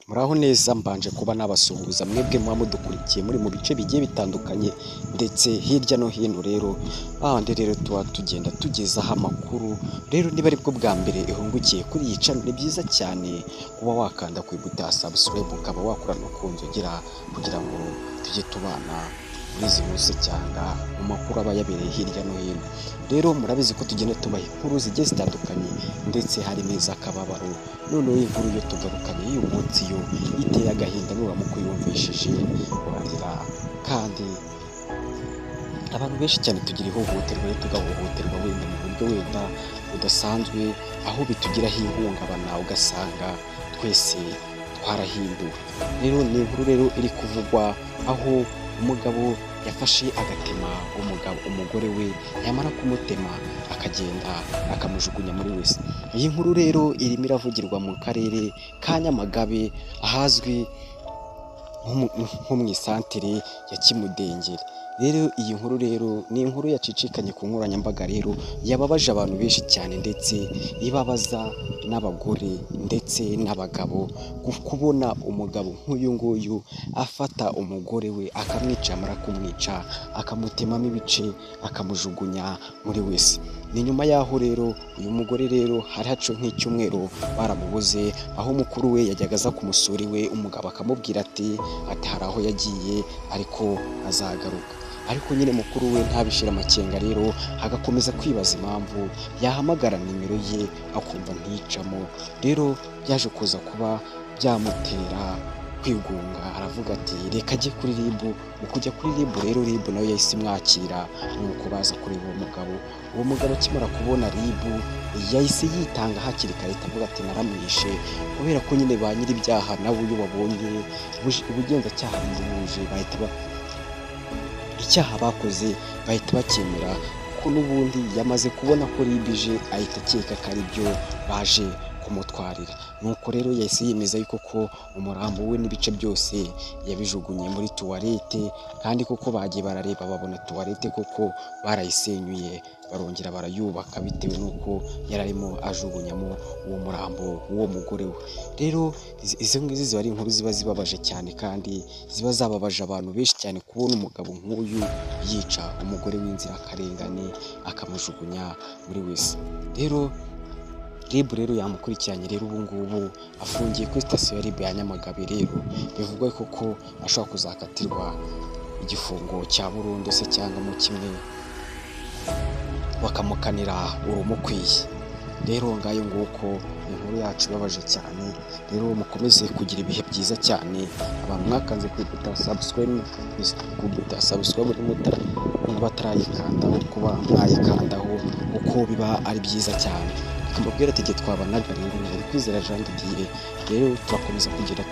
Muraho neza mbanje kuba nabasuhuza mwebwe muba mudukurikiye muri mu bice bigiye bitandukanye ndetse hirya no hino rero ahandi rero tuba tugenda tugezaho amakuru rero niba aribwo bwa mbere ihungukiye kuri iyi channel ni byiza cyane kuba wakanda ku ibuto ya subscribe ukaba wakora no kunzogera kugira ngo tujye tubana muri izi nkuru cyangwa mu makuru aba yabereye hirya no hino. Rero murabizi ko tugenda tubaha inkuru zigiye zitandukanye ndetse hari neza akababaro, noneho inkuru yo tugarukanye y'uyu munsi yo iteye agahinda nuramuka uyumvishije urarira. Kandi abantu benshi cyane tugira ihohoterwa rero tugahohoterwa wenda mu buryo wenda budasanzwe, aho bitugiraho ihungabana ugasanga twese twarahinduwe. Rero ni inkuru rero iri kuvugwa aho umugabo yafashe agatema umugore we, yamara kumutema akagenda akamujugunya muri wese. Iyi nkuru rero irimo iravugirwa mu karere ka Nyamagabe ahazwi nko mu isantere ya Kimudengeri. Rero iyi nkuru rero ni inkuru yacicikanye ku nkoranyambaga rero yababaje abantu benshi cyane ndetse ibabaza n'abagore ndetse n'abagabo, kubona umugabo nk'uyu nguyu afata umugore we akamwica, amara kumwica akamutemamo ibice akamujugunya muri wese. Ni nyuma yaho rero uyu mugore rero hari haciye nk'icyumweru baramubuze, aho mukuru we yajyaga aza kumusura iwe, umugabo akamubwira ati hari aho yagiye ariko azagaruka. Ariko nyine mukuru we ntabishira amakenga rero agakomeza kwibaza impamvu yahamagara nimero ye akumva nticamo. Rero byaje kuza kuba byamutera kwigunga, aravuga ati reka ajye kuri RIB. Mu kujya kuri RIB rero RIB nayo yahise imwakira, nuko baza kureba uwo mugabo akimara kubona RIB yahise yitanga hakiri kare avuga ati naramwishe, kubera ko nyine ba nyir'ibyaha nabo iyo babonye ubugenzacyaha bwuje bahita icyaha bakoze bahita bakemera ko n'ubundi yamaze kubona ko RIB ije, ahita akeka ko ari byo baje kumutwarira. Nuko rero yahise yemeza yuko ko umurambo we n'ibice byose yabijugunye muri tuwarete, kandi koko bagiye barareba babona tuwarete koko barayisenyuye barongera barayubaka bitewe n'uko yari arimo ajugunyamo uwo murambo w'uwo mugore we. Rero izo ngizi ziba ari inkuru ziba zibabaje cyane kandi ziba zababaje abantu benshi cyane, kubona umugabo nk'uyu yica umugore w'inzirakarengane akamujugunya muri wese. Rero RIB rero yamukurikiranye rero ubu ngubu afungiye kuri sitasiyo ya RIB ya Nyamagabe. Rero bivugwa ko ashobora kuzakatirwa igifungo cya burundu se cyangwa mu kimwe bakamukanira urumukwiye. Rero ngayo nguko inkuru yacu ibabaje cyane. Rero mukomeze kugira ibihe byiza cyane, abantu mwakanze kwibuta subscribe batarayikandaho kuba mwayikandaho uko biba ari byiza cyane. Kamubwira ati twabanaga rero ni Kwizera Jean de Dieu. Rero turakomeza kugira